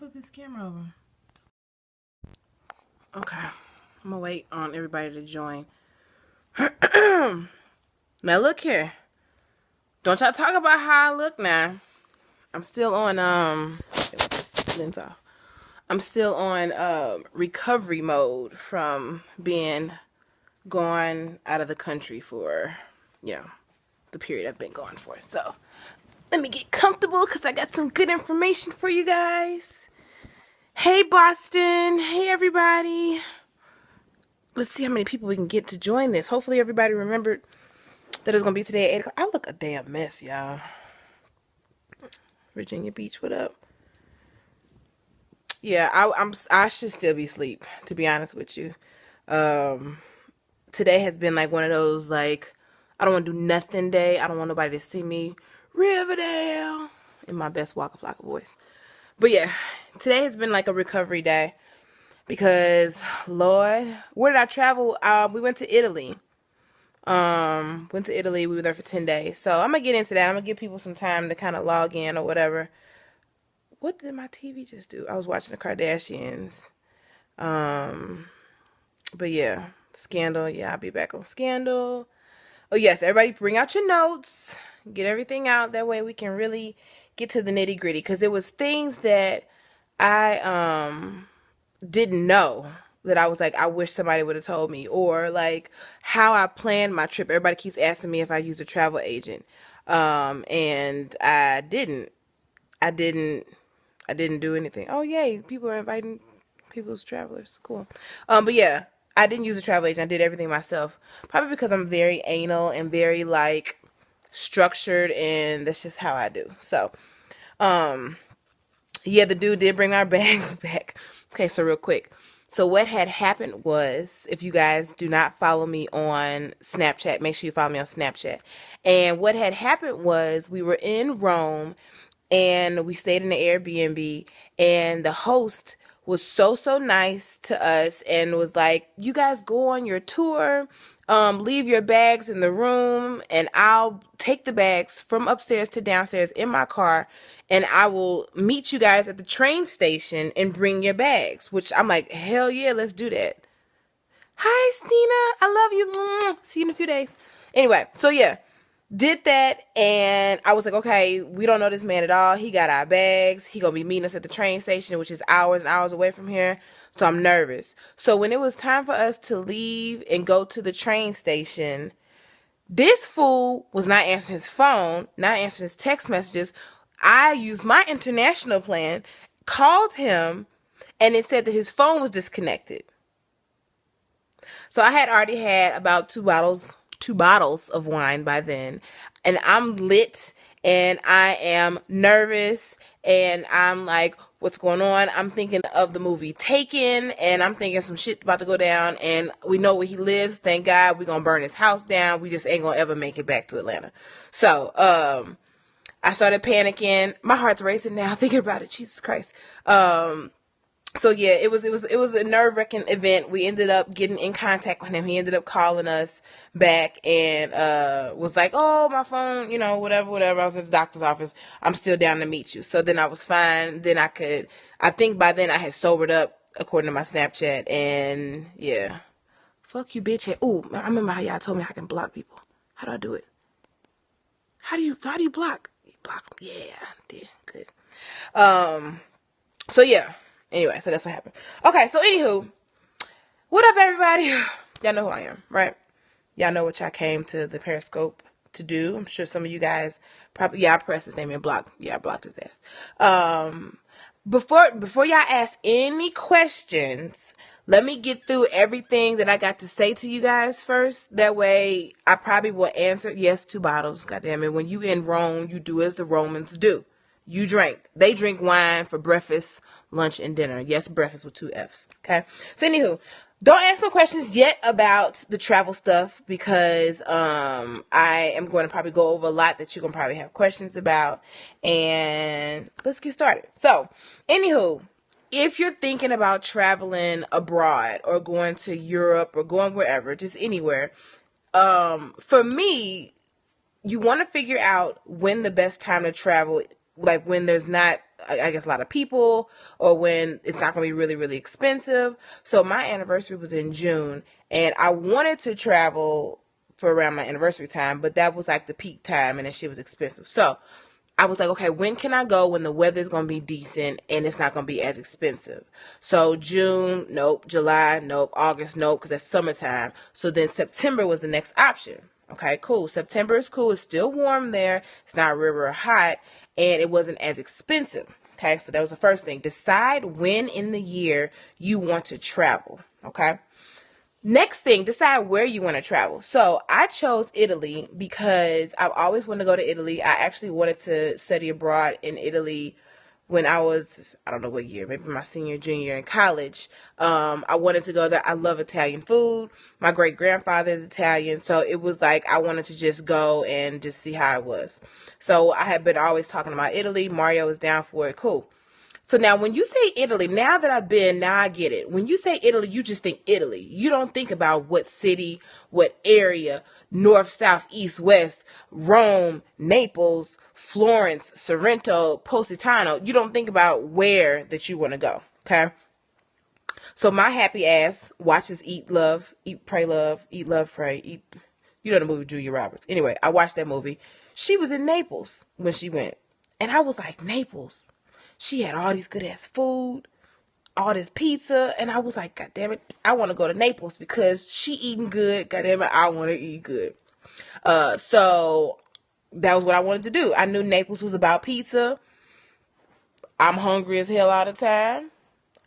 flip this camera over? Okay. I'm gonna wait on everybody to join. Now look here. Don't y'all talk about how I look now. I'm still on get this lens off. I'm still on recovery mode from being gone out of the country for, the period I've been gone for. So let me get comfortable because I got some good information for you guys. Hey Boston. Hey everybody. Let's see how many people we can get to join this. Hopefully everybody remembered that it's going to be today at 8 o'clock. I look a damn mess, y'all. Virginia Beach, what up? Yeah, I should still be asleep, to be honest with you. Today has been like one of those, like, I don't want to do nothing day. I don't want nobody to see me. Riverdale. In my best Waka Flocka voice. But yeah, today has been like a recovery day. Because, Lord, where did I travel? We went to Italy. We were there for 10 days. So I'm going to get into that. I'm going to give people some time to kind of log in or whatever. What did my TV just do? I was watching the Kardashians. But yeah, Scandal. Yeah, I'll be back on Scandal. Oh, yes, everybody bring out your notes. Get everything out. That way we can really get to the nitty gritty. Because it was things that I didn't know that I was like, I wish somebody would have told me, or like how I planned my trip. Everybody keeps asking me if I use a travel agent. And I didn't do anything. Oh, yay. People are inviting people as travelers. Cool. But yeah, I didn't use a travel agent. I did everything myself. Probably because I'm very anal and very like structured, and that's just how I do. So, yeah, the dude did bring our bags back. Okay, so real quick. So what had happened was, if you guys do not follow me on Snapchat, make sure you follow me on Snapchat. And what had happened was we were in Rome and we stayed in the Airbnb, and the host was so nice to us and was like, you guys go on your tour, leave your bags in the room, and I'll take the bags from upstairs to downstairs in my car, and I will meet you guys at the train station and bring your bags. Which I'm like, hell yeah, let's do that. Hi, Stina. I love you. See you in a few days. Anyway, so yeah, did that, and I was like, okay, we don't know this man at all. He got our bags. He gonna be meeting us at the train station, which is hours and hours away from here. So I'm nervous. So when it was time for us to leave and go to the train station, this fool was not answering his phone, not answering his text messages. I used my international plan, called him, and it said that his phone was disconnected. So I had already had about two bottles of wine by then, and I'm lit and I am nervous and I'm like, what's going on? I'm thinking of the movie Taken, and I'm thinking some shit about to go down, and we know where he lives. Thank God. We're gonna burn his house down. We just ain't gonna ever make it back to Atlanta. So I started panicking. My heart's racing now thinking about it. Jesus Christ. So yeah, it was a nerve-wracking event. We ended up getting in contact with him. He ended up calling us back and was like, oh, my phone, whatever. I was at the doctor's office. I'm still down to meet you. So then I was fine. Then I think by then I had sobered up, according to my Snapchat. And yeah, fuck you, bitch. Oh, I remember how y'all told me I can block people. How do I do it? How do you block? You block them. Yeah, I did. Good. So yeah. Anyway, so that's what happened. Okay, so anywho, what up, everybody? Y'all know who I am, right? Y'all know what y'all came to the Periscope to do. I'm sure some of you guys probably, I pressed his name and blocked. Yeah, I blocked his ass. Before y'all ask any questions, let me get through everything that I got to say to you guys first. That way, I probably will answer. Yes, 2 bottles. Goddamn it. When you in Rome, you do as the Romans do. You drink. They drink wine for breakfast, lunch, and dinner. Yes, breakfast with 2 F's. Okay? So, anywho, don't ask no questions yet about the travel stuff, because I am going to probably go over a lot that you're going to probably have questions about. And let's get started. So, anywho, if you're thinking about traveling abroad or going to Europe or going wherever, just anywhere, for me, you want to figure out when the best time to travel like when there's not, I guess, a lot of people, or when it's not going to be really, really expensive. So my anniversary was in June, and I wanted to travel for around my anniversary time, but that was like the peak time, and that shit was expensive. So I was like, okay, when can I go when the weather's going to be decent and it's not going to be as expensive? So June, nope. July, nope. August, nope, because that's summertime. So then September was the next option. Okay, cool. September is cool. It's still warm there. It's not real hot, and it wasn't as expensive. Okay, so that was the first thing. Decide when in the year you want to travel. Okay. Next thing, decide where you want to travel. So I chose Italy because I've always wanted to go to Italy. I actually wanted to study abroad in Italy when I was, I don't know what year, maybe my senior, junior year in college. I wanted to go there. I love Italian food. My great grandfather is Italian. So it was like, I wanted to just go and just see how it was. So I had been always talking about Italy. Mario was down for it. Cool. So now when you say Italy, now that I've been, now I get it. When you say Italy, you just think Italy. You don't think about what city, what area, north, south, east, west, Rome, Naples, Florence, Sorrento, Positano. You don't think about where that you want to go. Okay. So my happy ass watches Eat, Love, Eat, Pray, Love, Eat, Love, Pray, Eat. You know the movie Julia Roberts. Anyway, I watched that movie. She was in Naples when she went. And I was like, Naples. She had all these good ass food, all this pizza, and I was like, God damn it, I want to go to Naples because she eating good. God damn it, I want to eat good. So that was what I wanted to do. I knew Naples was about pizza. I'm hungry as hell all the time.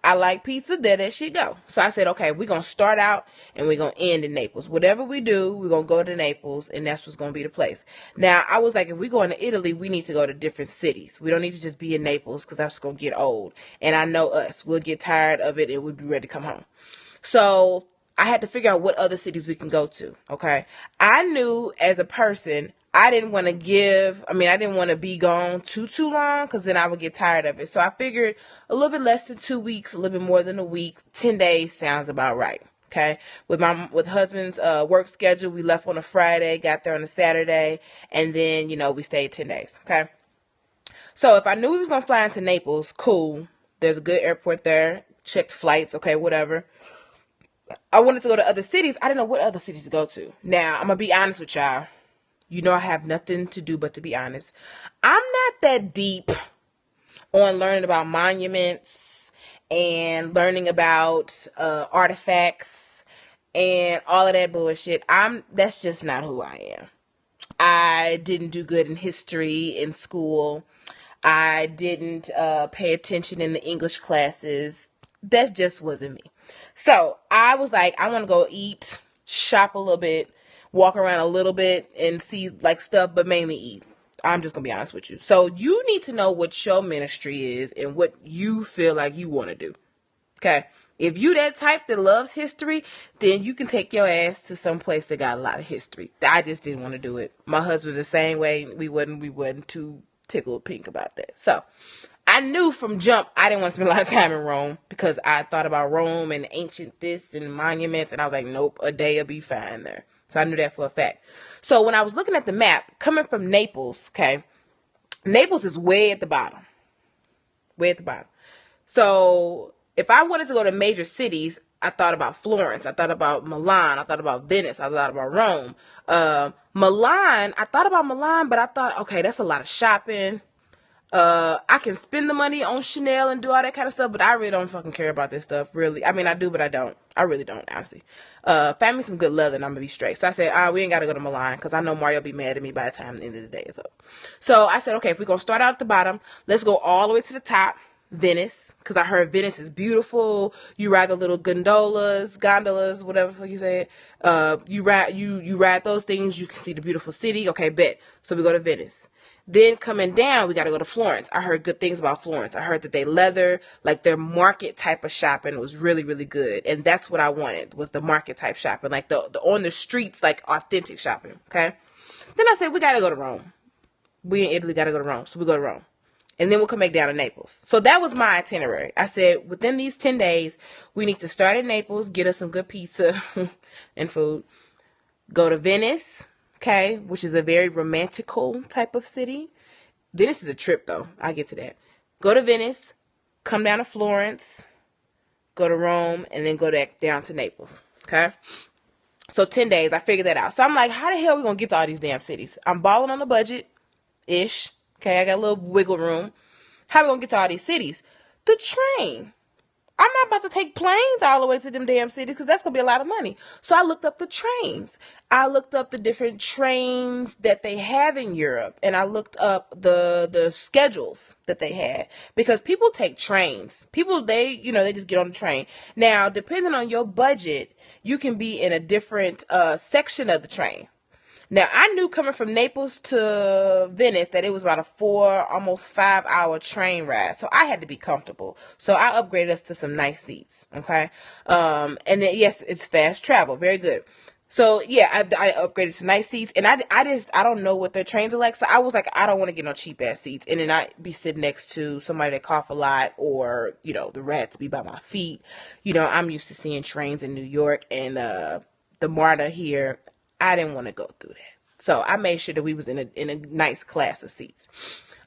I like pizza, there that shit go. So I said, okay, we're going to start out and we're going to end in Naples. Whatever we do, we're going to go to Naples, and that's what's going to be the place. Now, I was like, if we go into Italy, we need to go to different cities. We don't need to just be in Naples because that's going to get old. And I know us. We'll get tired of it and we'll be ready to come home. So I had to figure out what other cities we can go to, okay? I knew as a person, I didn't want to be gone too long because then I would get tired of it. So I figured a little bit less than 2 weeks, a little bit more than a week, 10 days sounds about right, okay? With husband's work schedule, we left on a Friday, got there on a Saturday, and then, we stayed 10 days, okay? So if I knew we was going to fly into Naples, cool. There's a good airport there. Checked flights, okay, whatever. I wanted to go to other cities. I didn't know what other cities to go to. Now, I'm going to be honest with y'all. You know I have nothing to do but to be honest. I'm not that deep on learning about monuments and learning about artifacts and all of that bullshit. That's just not who I am. I didn't do good in history in school. I didn't pay attention in the English classes. That just wasn't me. So I was like, I want to go eat, shop a little bit, walk around a little bit and see like stuff, but mainly eat. I'm just going to be honest with you. So you need to know what your ministry is and what you feel like you want to do. Okay. If you that type that loves history, then you can take your ass to some place that got a lot of history. I just didn't want to do it. My husband's the same way. We wasn't too tickled pink about that. So I knew from jump I didn't want to spend a lot of time in Rome because I thought about Rome and ancient this and monuments, and I was like, nope, a day will be fine there. So I knew that for a fact. So when I was looking at the map, coming from Naples, okay, Naples is way at the bottom. Way at the bottom. So if I wanted to go to major cities, I thought about Florence. I thought about Milan. I thought about Venice. I thought about Rome. Milan, I thought about Milan, but I thought, okay, that's a lot of shopping. I can spend the money on Chanel and do all that kind of stuff, but I really don't fucking care about this stuff, really. I mean, I do, but I don't. I really don't, honestly. Find me some good leather and I'm gonna be straight. So I said, we ain't gotta go to Milan, because I know Mario will be mad at me by the time the end of the day is up. So I said, okay, if we're gonna start out at the bottom, let's go all the way to the top. Venice, because I heard Venice is beautiful. You ride the little gondolas, whatever you say. You ride those things. You can see the beautiful city. Okay, bet. So we go to Venice. Then coming down, we got to go to Florence. I heard good things about Florence. I heard that they leather, like their market type of shopping was really, really good. And that's what I wanted, was the market type shopping, like the on the streets, like authentic shopping. Okay. Then I said, we got to go to Rome. We in Italy got to go to Rome. So we go to Rome. And then we'll come back down to Naples. So that was my itinerary. I said, within these 10 days, we need to start in Naples, get us some good pizza and food. Go to Venice, okay, which is a very romantical type of city. Venice is a trip, though. I'll get to that. Go to Venice, come down to Florence, go to Rome, and then go down to Naples. Okay? So 10 days, I figured that out. So I'm like, how the hell are we going to get to all these damn cities? I'm balling on the budget-ish. Okay, I got a little wiggle room. How are we going to get to all these cities? The train. I'm not about to take planes all the way to them damn cities because that's going to be a lot of money. So I looked up the trains. I looked up the different trains that they have in Europe. And I looked up the schedules that they had. Because people take trains. People, they just get on the train. Now, depending on your budget, you can be in a different section of the train. Now, I knew coming from Naples to Venice that it was about a 4, almost 5 hour train ride. So I had to be comfortable. So I upgraded us to some nice seats. Okay. And then, yes, it's fast travel. Very good. So yeah, I upgraded to nice seats, and I don't know what their trains are like. So I was like, I don't want to get no cheap ass seats, and then I'd be sitting next to somebody that cough a lot, or the rats be by my feet. I'm used to seeing trains in New York and the MARTA here. I didn't want to go through that. So I made sure that we was in a nice class of seats.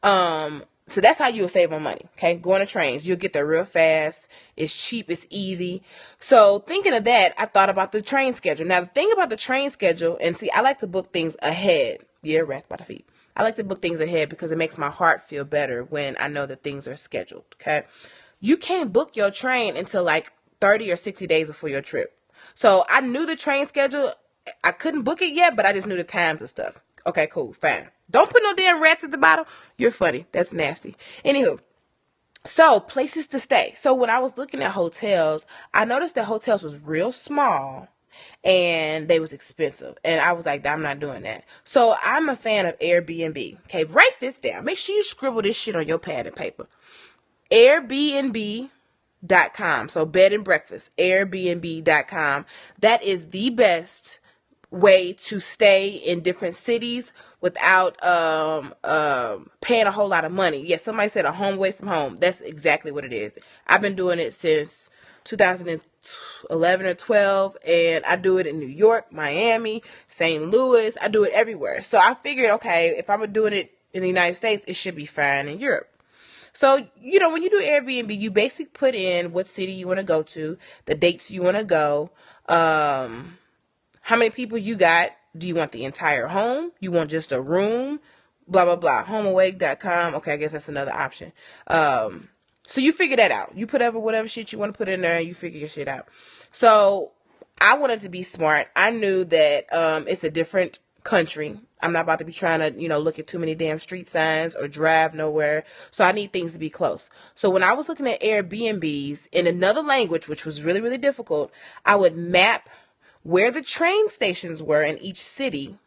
So that's how you'll save on money. Okay. Going to trains. You'll get there real fast. It's cheap. It's easy. So thinking of that, I thought about the train schedule. Now the thing about the train schedule, and see, I like to book things ahead. Yeah, rats by the feet. I like to book things ahead because it makes my heart feel better when I know that things are scheduled. Okay. You can't book your train until like 30 or 60 days before your trip. So I knew the train schedule. I couldn't book it yet, but I just knew the times and stuff. Okay, cool, fine. Don't put no damn rats at the bottom. You're funny. That's nasty. Anywho, so places to stay. So when I was looking at hotels, I noticed that hotels was real small and they was expensive. And I was like, I'm not doing that. So I'm a fan of Airbnb. Okay, write this down. Make sure you scribble this shit on your pad and paper. Airbnb.com. So bed and breakfast. Airbnb.com. That is the best way to stay in different cities without paying a whole lot of money. Yes, somebody said a home away from home. That's exactly what it is. I've been doing it since 2011 or 12, and I do it in New York, Miami, St. Louis. I do it everywhere. So I figured, okay, if I'm doing it in the United States, it should be fine in Europe. So, when you do Airbnb, you basically put in what city you want to go to, the dates you want to go, how many people you got. Do you want the entire home? You want just a room? Blah, blah, blah. Homeaway.com. Okay, I guess that's another option. So you figure that out. You put whatever shit you want to put in there, and you figure your shit out. So I wanted to be smart. I knew that it's a different country. I'm not about to be trying to, look at too many damn street signs or drive nowhere. So I need things to be close. So when I was looking at Airbnbs in another language, which was really, really difficult, I would map where the train stations were in each city